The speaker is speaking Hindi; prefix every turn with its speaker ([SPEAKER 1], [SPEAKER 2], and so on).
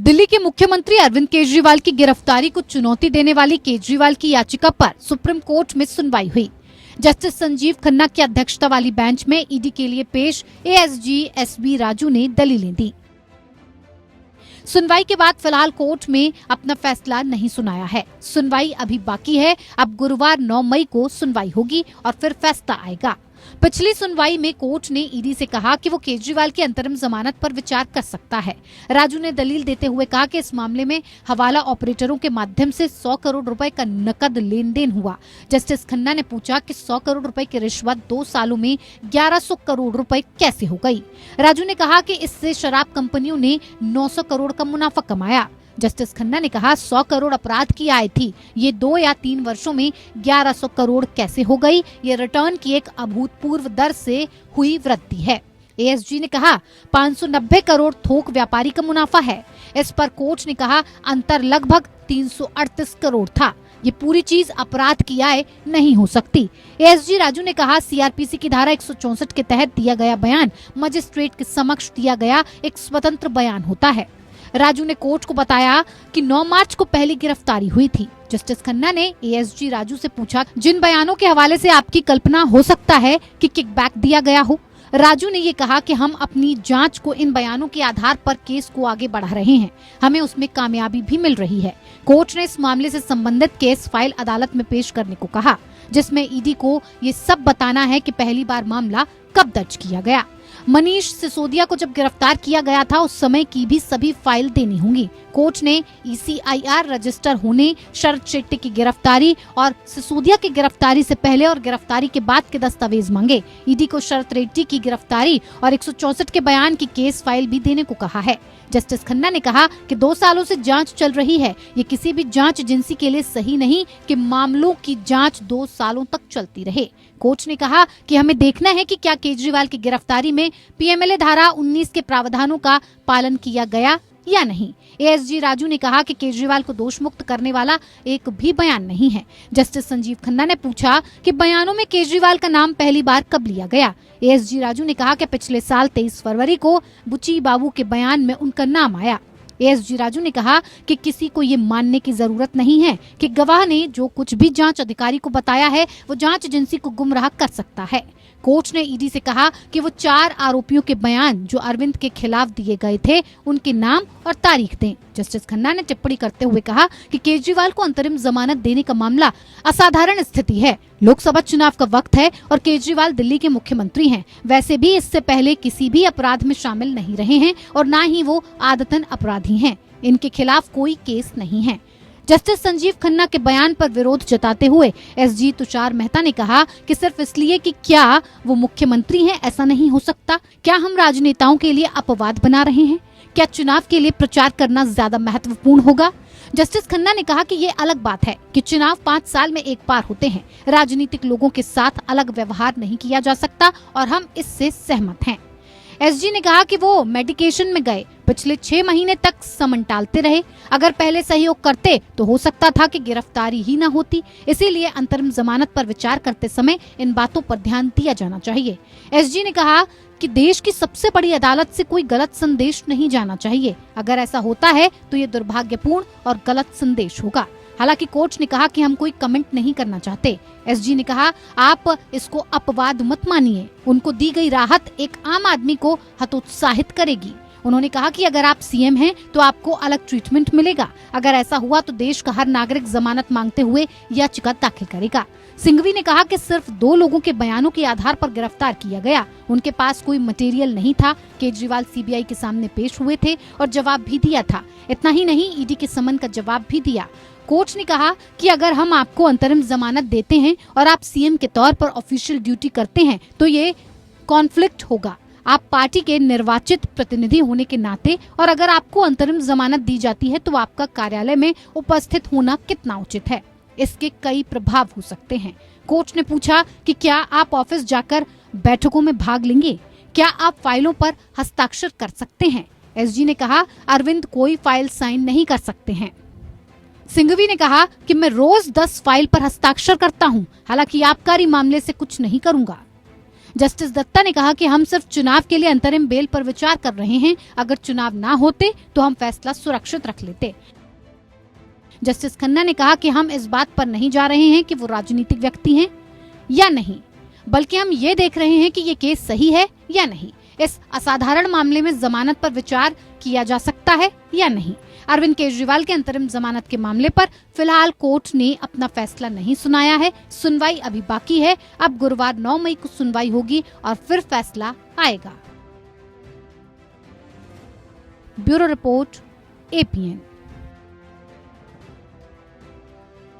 [SPEAKER 1] दिल्ली के मुख्यमंत्री अरविंद केजरीवाल की गिरफ्तारी को चुनौती देने वाली केजरीवाल की याचिका पर सुप्रीम कोर्ट में सुनवाई हुई। जस्टिस संजीव खन्ना की अध्यक्षता वाली बेंच में ईडी के लिए पेश एएसजी एसबी राजू ने दलीलें दी। सुनवाई के बाद फिलहाल कोर्ट में अपना फैसला नहीं सुनाया है। सुनवाई अभी बाकी है। अब गुरुवार 9 मई को सुनवाई होगी और फिर फैसला आएगा। पिछली सुनवाई में कोर्ट ने ईडी से कहा कि वो केजरीवाल की अंतरिम जमानत पर विचार कर सकता है। राजू ने दलील देते हुए कहा कि इस मामले में हवाला ऑपरेटरों के माध्यम से 100 करोड़ रुपए का नकद लेन देन हुआ। जस्टिस खन्ना ने पूछा कि 100 करोड़ रुपए की रिश्वत 2 सालों में 1100 करोड़ रुपए कैसे हो गई। राजू ने कहा कि इससे शराब कंपनियों ने 900 करोड़ का मुनाफा कमाया। जस्टिस खन्ना ने कहा 100 करोड़ अपराध की आय थी, ये 2 या 3 वर्षों में 1100 करोड़ कैसे हो गई। ये रिटर्न की एक अभूतपूर्व दर से हुई वृद्धि है। एएसजी ने कहा 590 करोड़ थोक व्यापारी का मुनाफा है। इस पर कोर्ट ने कहा अंतर लगभग 338 करोड़ था। ये पूरी चीज अपराध की आय नहीं हो सकती। एएसजी राजू ने कहा सीआरपीसी की धारा 164 के तहत दिया गया बयान मजिस्ट्रेट के समक्ष दिया गया एक स्वतंत्र बयान होता है। राजू ने कोर्ट को बताया कि 9 मार्च को पहली गिरफ्तारी हुई थी। जस्टिस खन्ना ने एएसजी राजू से पूछा जिन बयानों के हवाले से आपकी कल्पना हो सकता है कि किकबैक दिया गया हो। राजू ने ये कहा कि हम अपनी जांच को इन बयानों के आधार पर केस को आगे बढ़ा रहे हैं। हमें उसमें कामयाबी भी मिल रही है। कोर्ट ने इस मामले से संबंधित केस फाइल अदालत में पेश करने को कहा, जिसमें ईडी को ये सब बताना है कि पहली बार मामला कब दर्ज किया गया। मनीष सिसोदिया को जब गिरफ्तार किया गया था उस समय की भी सभी फाइल देनी होंगी। कोर्ट ने ECIR रजिस्टर होने, शरद शेट्टी की गिरफ्तारी और सिसोदिया की गिरफ्तारी से पहले और गिरफ्तारी के बाद के दस्तावेज मांगे। ईडी को शरद रेड्डी की गिरफ्तारी और 164 के बयान की केस फाइल भी देने को कहा है। जस्टिस खन्ना ने कहा कि 2 सालों से जांच चल रही है। ये किसी भी जांच एजेंसी के लिए सही नहीं कि मामलों की जांच 2 सालों तक चलती रहे। कोर्ट ने कहा कि हमें देखना है कि क्या केजरीवाल की गिरफ्तारी में पीएमएलए धारा 19 के प्रावधानों का पालन किया गया या नहीं। एएसजी राजू ने कहा कि केजरीवाल को दोष मुक्त करने वाला एक भी बयान नहीं है। जस्टिस संजीव खन्ना ने पूछा कि बयानों में केजरीवाल का नाम पहली बार कब लिया गया। एएसजी राजू ने कहा कि पिछले साल 23 फरवरी को बुची बाबू के बयान में उनका नाम आया। एएसजी राजू ने कहा कि किसी को ये मानने की जरूरत नहीं है कि गवाह ने जो कुछ भी जांच अधिकारी को बताया है वो जांच एजेंसी को गुमराह कर सकता है। कोर्ट ने ईडी से कहा कि वो 4 आरोपियों के बयान जो अरविंद के खिलाफ दिए गए थे उनके नाम और तारीख दें। जस्टिस खन्ना ने टिप्पणी करते हुए कहा कि केजरीवाल को अंतरिम जमानत देने का मामला असाधारण स्थिति है। लोकसभा चुनाव का वक्त है और केजरीवाल दिल्ली के मुख्यमंत्री हैं। वैसे भी इससे पहले किसी भी अपराध में शामिल नहीं रहे हैं और न ही वो आदतन अपराधी हैं। इनके खिलाफ कोई केस नहीं है। जस्टिस संजीव खन्ना के बयान पर विरोध जताते हुए एसजी तुषार मेहता ने कहा कि सिर्फ इसलिए कि क्या वो मुख्यमंत्री हैं ऐसा नहीं हो सकता। क्या हम राजनेताओं के लिए अपवाद बना रहे हैं? क्या चुनाव के लिए प्रचार करना ज्यादा महत्वपूर्ण होगा? जस्टिस खन्ना ने कहा कि ये अलग बात है कि चुनाव 5 साल में एक बार होते हैं। राजनीतिक लोगों के साथ अलग व्यवहार नहीं किया जा सकता और हम इससे सहमत हैं। एसजी ने कहा कि वो मेडिकेशन में गए, पिछले 6 महीने तक समन टालते रहे। अगर पहले सहयोग करते तो हो सकता था कि गिरफ्तारी ही न होती। इसीलिए अंतरिम जमानत पर विचार करते समय इन बातों पर ध्यान दिया जाना चाहिए। एसजी ने कहा कि देश की सबसे बड़ी अदालत से कोई गलत संदेश नहीं जाना चाहिए। अगर ऐसा होता है तो ये दुर्भाग्यपूर्ण और गलत संदेश होगा। हालांकि कोर्ट ने कहा कि हम कोई कमेंट नहीं करना चाहते। एसजी ने कहा आप इसको अपवाद मत मानिए। उनको दी गई राहत एक आम आदमी को हतोत्साहित करेगी। उन्होंने कहा कि अगर आप सीएम हैं तो आपको अलग ट्रीटमेंट मिलेगा। अगर ऐसा हुआ तो देश का हर नागरिक जमानत मांगते हुए याचिका दाखिल करेगा। सिंघवी ने कहा कि सिर्फ 2 लोगों के बयानों के आधार पर गिरफ्तार किया गया। उनके पास कोई मटेरियल नहीं था। केजरीवाल सीबीआई के सामने पेश हुए थे और जवाब भी दिया था। इतना ही नहीं, ईडी के समन का जवाब भी दिया। कोर्ट ने कहा कि अगर हम आपको अंतरिम जमानत देते हैं और आप सीएम के तौर पर ऑफिशियल ड्यूटी करते हैं तो ये कॉन्फ्लिक्ट होगा। आप पार्टी के निर्वाचित प्रतिनिधि होने के नाते और अगर आपको अंतरिम जमानत दी जाती है तो आपका कार्यालय में उपस्थित होना कितना उचित है। इसके कई प्रभाव हो सकते हैं। कोर्ट ने पूछा कि क्या आप ऑफिस जाकर बैठकों में भाग लेंगे? क्या आप फाइलों पर हस्ताक्षर कर सकते हैं? एसजी ने कहा अरविंद कोई फाइल साइन नहीं कर सकते हैं। सिंघवी ने कहा कि मैं रोज 10 फाइल पर हस्ताक्षर करता हूं, हालांकि आबकारी मामले से कुछ नहीं करूंगा। जस्टिस दत्ता ने कहा कि हम सिर्फ चुनाव के लिए अंतरिम बेल पर विचार कर रहे हैं। अगर चुनाव ना होते तो हम फैसला सुरक्षित रख लेते। जस्टिस खन्ना ने कहा कि हम इस बात पर नहीं जा रहे हैं कि वो राजनीतिक व्यक्ति हैं या नहीं, बल्कि हम ये देख रहे हैं कि ये केस सही है या नहीं। इस असाधारण मामले में जमानत पर विचार किया जा सकता है या नहीं। अरविंद केजरीवाल के अंतरिम जमानत के मामले पर फिलहाल कोर्ट ने अपना फैसला नहीं सुनाया है। सुनवाई अभी बाकी है। अब गुरुवार 9 मई को सुनवाई होगी और फिर फैसला आएगा। Bureau report, APN।